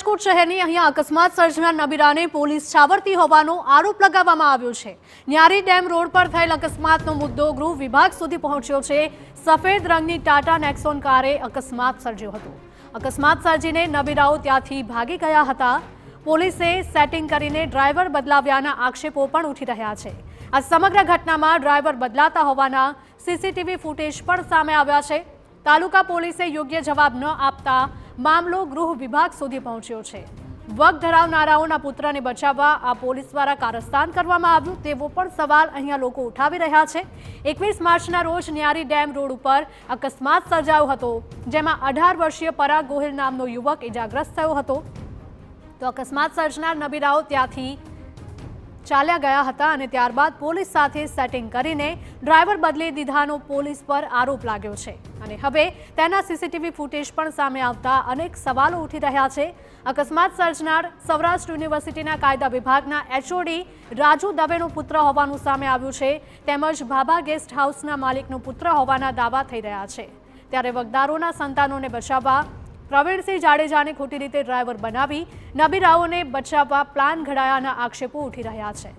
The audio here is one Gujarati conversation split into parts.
રાજકોટ શહેરની અહીંયા અકસ્માત સર્જનાર નબીરાને પોલીસ છાવરતી હોવાનો આરોપ લગાવવામાં આવ્યો છે। ન્યારી ડેમ રોડ પર થયેલ અકસ્માતનો મુદ્દો ગૃહ વિભાગ સુધી પહોંચ્યો છે। સફેદ રંગની ટાટા નેક્સોન કારે અકસ્માત સર્જ્યો હતો। અકસ્માત સર્જીને નબીરાઓ ત્યાંથી ભાગી ગયા હતા। પોલીસે સેટિંગ કરીને ડ્રાઈવર બદલાવ્યાના આક્ષેપો પણ ઉઠી રહ્યા છે। આ સમગ્ર ઘટનામાં ડ્રાઈવર બદલાતા હોવાના સીસીટીવી ફૂટેજ પણ સામે આવ્યા છે। તાલુકા પોલીસે યોગ્ય જવાબ ન આપતા મામલો ગૃહ વિભાગ સુધી પહોંચ્યો છે। વગ ધરાવનારાઓના પુત્રને બચાવવા આ પોલીસ દ્વારા કારસ્તાન કરવામાં આવ્યું તેવો પણ સવાલ અહીંયા લોકો ઉઠાવી રહ્યા છે। 21 માર્ચના રોજ ન્યારી ડેમ રોડ ઉપર અકસ્માત સર્જાયો હતો, જેમાં 18 વર્ષીય પરાગ ગોહિલ નામનો યુવક ઇજાગ્રસ્ત થયો હતો। તો અકસ્માત સર્જનાર નબીરાઓ ત્યાંથી ચાલ્યા ગયા હતા અને ત્યારબાદ પોલીસ સાથે સેટિંગ કરીને ડ્રાઈવર બદલી દીધાનો પોલીસ પર આરોપ લાગ્યો છે અને હવે તેના સીસીટીવી ફૂટેજ પણ સામે આવતા અનેક સવાલો ઉઠી રહ્યા છે। અકસ્માત સર્જનાર સૌરાષ્ટ્ર યુનિવર્સિટીના કાયદા વિભાગના એચઓડી રાજુ દવેનો પુત્ર હોવાનું સામે આવ્યું છે, તેમજ ભાભા ગેસ્ટ હાઉસના માલિકનો પુત્ર હોવાના દાવા થઈ રહ્યા છે। ત્યારે વગદારોના સંતાનોને બચાવવા પ્રવીણસિંહ જાડેજાને ખોટી રીતે ડ્રાઈવર બનાવી નબીરાઓને બચાવવા પ્લાન ઘડાયાના આક્ષેપો ઉઠી રહ્યા છે।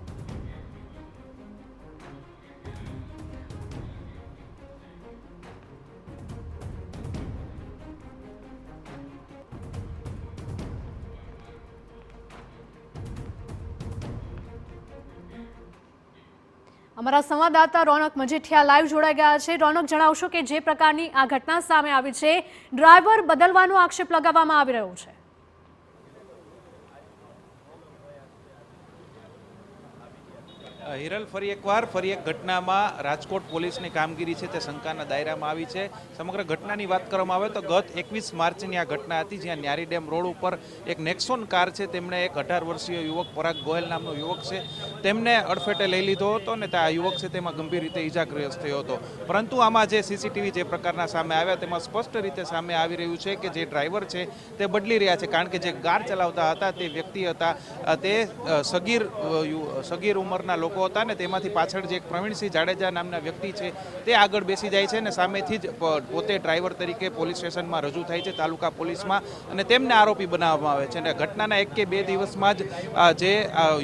અમારા સંવાદદાતા રોનક મજીઠિયા લાઈવ જોડાઈ ગયા છે। રોનક, જણાવશો કે જે પ્રકારની આ ઘટના સામે આવી છે, ડ્રાઈવર બદલવાનો આક્ષેપ લગાવવામાં આવી રહ્યો છે। હિરલ, ફરી એક ઘટનામાં રાજકોટ પોલીસની કામગીરી છે તે શંકાના દાયરામાં આવી છે। સમગ્ર ઘટનાની વાત કરવામાં આવે તો ગત 21 માર્ચની આ ઘટના હતી, જ્યાં ન્યારી ડેમ રોડ ઉપર એક નેક્સોન કાર છે, તેમણે એક 18 વર્ષીય યુવક પરાગ ગોહિલ નામનો યુવક છે તેમને અડફેટે લઈ લીધો હતો અને આ યુવક છે તેમાં ગંભીર રીતે ઈજાગ્રસ્ત થયો હતો। પરંતુ આમાં જે સીસીટીવી જે પ્રકારના સામે આવ્યા તેમાં સ્પષ્ટ રીતે સામે આવી રહ્યું છે કે જે ડ્રાઈવર છે તે બદલી રહ્યા છે, કારણ કે જે કાર ચલાવતા હતા તે વ્યક્તિ હતા તે સગીર ઉંમરના લોકો હતા ને તેમાંથી પાછળ જે એક પ્રવીણસિંહ જાડેજા નામના વ્યક્તિ છે તે આગળ બેસી જાય છે અને સામેથી જ પોતે ડ્રાઈવર તરીકે પોલીસ સ્ટેશનમાં રજૂ થાય છે તાલુકા પોલીસમાં અને તેમને આરોપી બનાવવામાં આવે છે। અને ઘટનાના 1 કે 2 દિવસમાં જ જે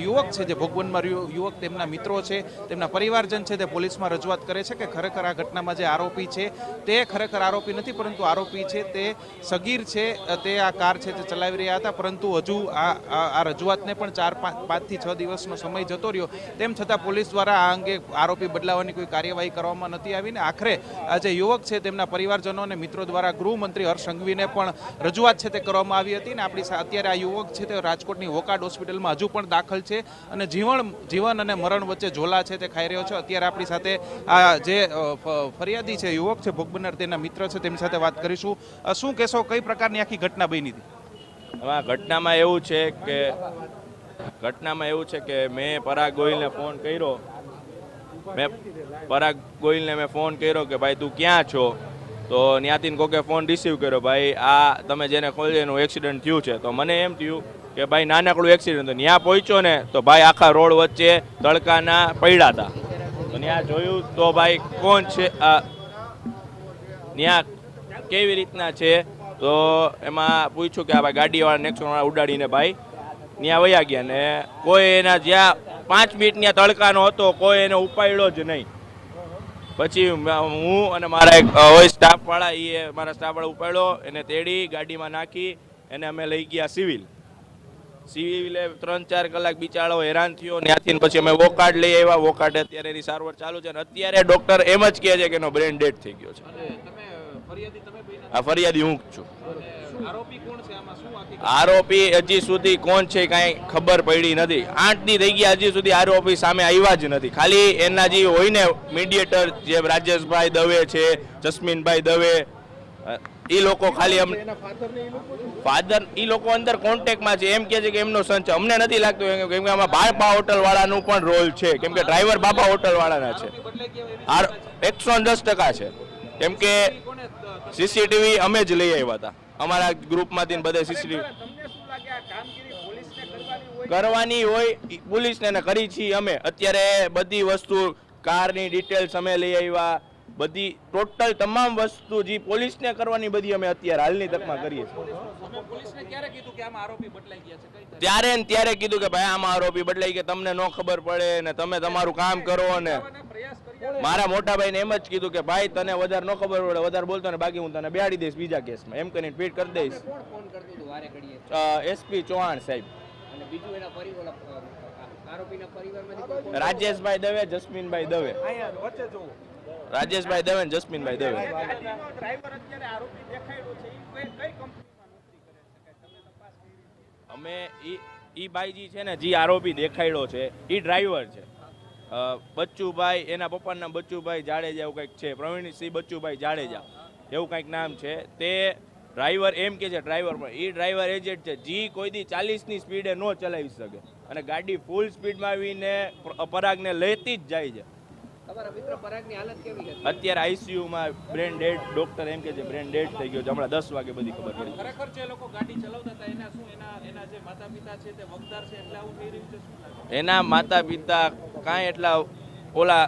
યુવક છે, જે ભોગબનનાર યુવક, તેમના મિત્રો છે, તેમના પરિવારજન છે તે પોલીસમાં રજૂઆત કરે છે કે ખરેખર આ ઘટનામાં જે આરોપી છે તે ખરેખર આરોપી નથી, પરંતુ આરોપી છે તે સગીર છે, તે આ કાર છે તે ચલાવી રહ્યા હતા। પરંતુ હજુ આ રજૂઆતને પણ 5 થી 6 દિવસનો સમય જતો રહ્યો, તેમ છતાં પોલીસ દ્વારા આ અંગે આરોપી બદલાવાની કોઈ કાર્યવાહી કરવામાં નથી આવી ને આખરે આ જે યુવક છે તેમના પરિવારજનો અને મિત્રો દ્વારા ગૃહમંત્રી હર્ષ સંઘવીને પણ રજૂઆત છે તે કરવામાં આવી હતી ને આપણી અત્યારે આ યુવક છે તે રાજકોટની વોકાર્ડ હોસ્પિટલમાં હજુ પણ દાખલ છે અને જીવન અને મરણ વચ્ચે ઝોલા છે તે ખાઈ રહ્યો છે। અત્યારે આપણી સાથે આ જે ફરિયાદી છે, યુવક છે, ભોગ બનનાર તેના મિત્ર છે, તેમની સાથે વાત કરીશું। શું કહેશો, કઈ પ્રકારની આખી ઘટના બની હતી? ઘટનામાં એવું છે કે મેં પરાગ ગોહિલને ફોન કર્યો કે ભાઈ તું ક્યાં છો? તો ત્યાંથી કોકે ફોન રિસીવ કર્યો, ભાઈ આ તમે જેને ખોલ્યું એનું એક્સિડન્ટ થયું છે। તો મને એમ થયું કે ભાઈ નાનકડું એક્સિડન્ટ, તો ત્યાં પહોંચ્યો ને તો ભાઈ આખા રોડ વચ્ચે તડકાના પડ્યા હતા। તો ત્યાં જોયું તો ભાઈ કોણ છે, ત્યાં કેવી રીતના છે, તો એમાં પૂછ્યું કે આ ભાઈ ગાડીવાળા નેક્સોનવાળા ઉડાડીને ભાઈ ત્યાં વયા ગયા ને કોઈ એના જ્યાં 5 મિનિટ ત્યાં તડકાનો હતો કોઈ એને ઉપાડ્યો જ નહીં। પછી હું અને મારા એક હોય સ્ટાફવાળા, મારા સ્ટાફવાળા ઉપાડ્યો, એને તેડી ગાડીમાં નાખી એને અમે લઈ ગયા સિવિલે 3-4 કલાક બિચારો હેરાન થયો। ત્યાંથી પછી અમે વોકાર્ડ લઈ આવ્યા, વોકાર્ડ અત્યારે એની સારવાર ચાલુ છે અને અત્યારે ડૉક્ટર એમ જ કહે છે કે એનો બ્રેન ડેડ થઈ ગયો છે। આ ફરિયાદી હું જ છું। આરોપી હજી સુધી કોણ છે કાંઈ ખબર પડી નથી। 8 દી થઈ ગયા, હજી સુધી આરોપી સામે આવ્યા જ નથી। ખાલી એના જે હોય ને મીડિયેટર, જે રાજેશભાઈ દવે છે, જસ્મીનભાઈ દવે, એ લોકો ખાલી ફાધર એ લોકો અંદર કોન્ટેક્ટમાં છે, એમ કહે છે કે એમનો સન છે। અમને નથી લાગતું, કેમ કે આમાં બાપા હોટલવાળાનું પણ રોલ છે, કેમ કે ડ્રાઈવર બાપા હોટલવાળાના છે। 110% છે, કેમ કે સીસીટીવી અમે જ લઈ આવ્યા હતા અમારા ગ્રુપમાંથી, બધે સીસીટીવી કરવાની હોય પોલીસને કરી છીએ અમે। અત્યારે બધી વસ્તુ કારની ડિટેલ્સ અમે લઈ આવ્યા, બધી ટોટલ તમામ વસ્તુ જે પોલીસને કરવાની બધી અમે અત્યારે હાલની તકમાં કરીએ છીએ. પોલીસને ક્યારે કીધું કે આમાં આરોપી બદલાઈ ગયા છે? કઈ ત્યારે ને ત્યારે કીધું કે ભાઈ આમાં આરોપી બદલાઈ કે તમને ન ખબર પડે ને તમે તમારું કામ કરો ને પ્રયાસ કર્યા? મારા મોટા ભાઈને એમ જ કીધું કે ભાઈ તને વધારે ન ખબર પડે વધારે બોલતો ને બાકી હું તને બેહાડી દઈશ બીજા કેસમાં એમ કરીને ટ્વીટ કરી દઈશ. કોણ ફોન કરતું હતું વારે ઘડીએ? એસપી ચૌહાણ સાહેબ, અને બીજું એના પરિવાર આરોપીના પરિવારમાંથી કોઈ ફોન? રાજેશભાઈ દવે, જસ્મીનભાઈ દવે, રાજેશભાઈ દવે ને જસ્મીનભાઈ દવે. ડ્રાઈવર અત્યારે આરોપી દેખાડ્યો છે એ કઈ કંપનીમાં નોકરી કરે છે? કઈ તમે તપાસ કરી? અમે ઈ બાઈજી છે ને જે આરોપી દેખાડ્યો છે એ ડ્રાઈવર છે. બચ્ચુભાઈ, એના પપ્પાનું નામ બચ્ચુભાઈ જાડેજા એવું કંઈક છે, પ્રવીણસિંહ બચ્ચુભાઈ જાડેજા એવું કંઈક નામ છે. તે ડ્રાઈવર એમ કે છે ડ્રાઈવર પણ એ ડ્રાઈવર એજન્ટ છે જે કોઈ દી 40ની સ્પીડે ન ચલાવી શકે અને ગાડી ફૂલ સ્પીડમાં આવીને પરાગને લેતી જ જાય છે. તમારા મિત્ર પરાગની હાલત કેવી હતી? અત્યારે આઈસીયુમાં બ્રેન ડેડ, ડોક્ટર એમ કે છે બ્રેન ડેડ થઈ ગયો છે. હમણાં 10 વાગે બધી ખબર પડી. ખરેખર જે લોકો ગાડી ચલાવતા હતા એના શું એના જે માતા પિતા છે તે વગદાર છે એટલે આવું થઈ રહ્યું છે? શું એના માતા પિતા કાંઈ એટલા ઓલા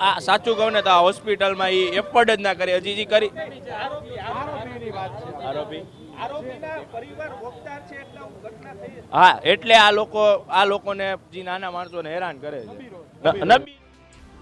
આ સાચું કહું ને તો આ હોસ્પિટલમાં એ એફર્ટ જ ના કરે. હજી કરી આરોપીની વાત છે. આરોપી આરોપીના પરિવાર વગદાર છે એટલે આવું ઘટના થઈ. હા, એટલે આ લોકોને જે નાના માણસોને હેરાન કરે છે. નબી